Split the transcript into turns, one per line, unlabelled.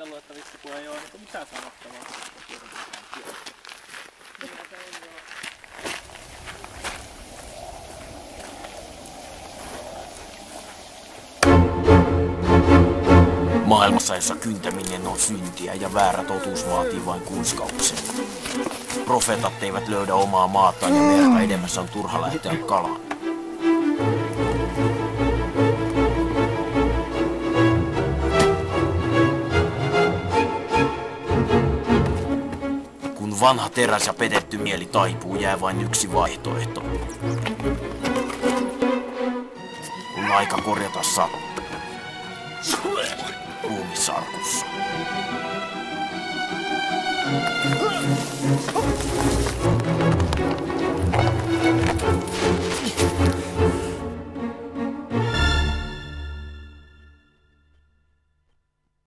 ajatellut, että vitsi kun ei oo niinku mitään sanottavaa.
Maailmassa, jossa kyntäminen on syntiä ja väärä totuus vaatii vain kuiskauksen. Profeetat eivät löydä omaa maataan ja merta edemmässä on turha lähteä kalaan. Kun vanha teräs ja petetty mieli taipuu, jää vain yksi vaihtoehto. On aika korjata satu. Ruumissarkussa.